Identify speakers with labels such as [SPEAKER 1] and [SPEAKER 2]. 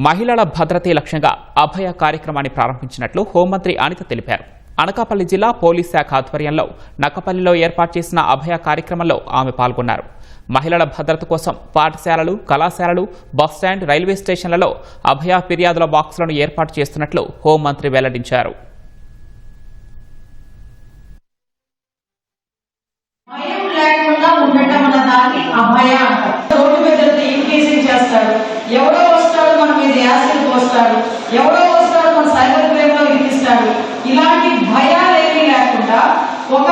[SPEAKER 1] మహిళల భద్రతే లక్ష్యంగా అభయ కార్యక్రమాన్ని ప్రారంభించినట్లు హోంమంత్రి అనిత తెలిపారు. అనకాపల్లి జిల్లా పోలీస్ శాఖ ఆధ్వర్యంలో నక్కపల్లిలో ఏర్పాటు చేసిన అభయ కార్యక్రమంలో ఆమె పాల్గొన్నారు. మహిళల భద్రత కోసం పాఠశాలలు, కళాశాలలు, బస్టాండ్, రైల్వే స్టేషన్లలో అభయ ఫిర్యాదుల బాక్సులను ఏర్పాటు చేస్తున్నట్లు హోంమంత్రి వెల్లడించారు.
[SPEAKER 2] ఎవరో వస్తాడు మన మీద యాసిడ్ పోస్తాడు, ఎవరో వస్తాడు మన సైబర్ క్రైమ్ లో ఇరికిస్తాడు. ఇలాంటి భయాలేమీ లేకుండా ఒక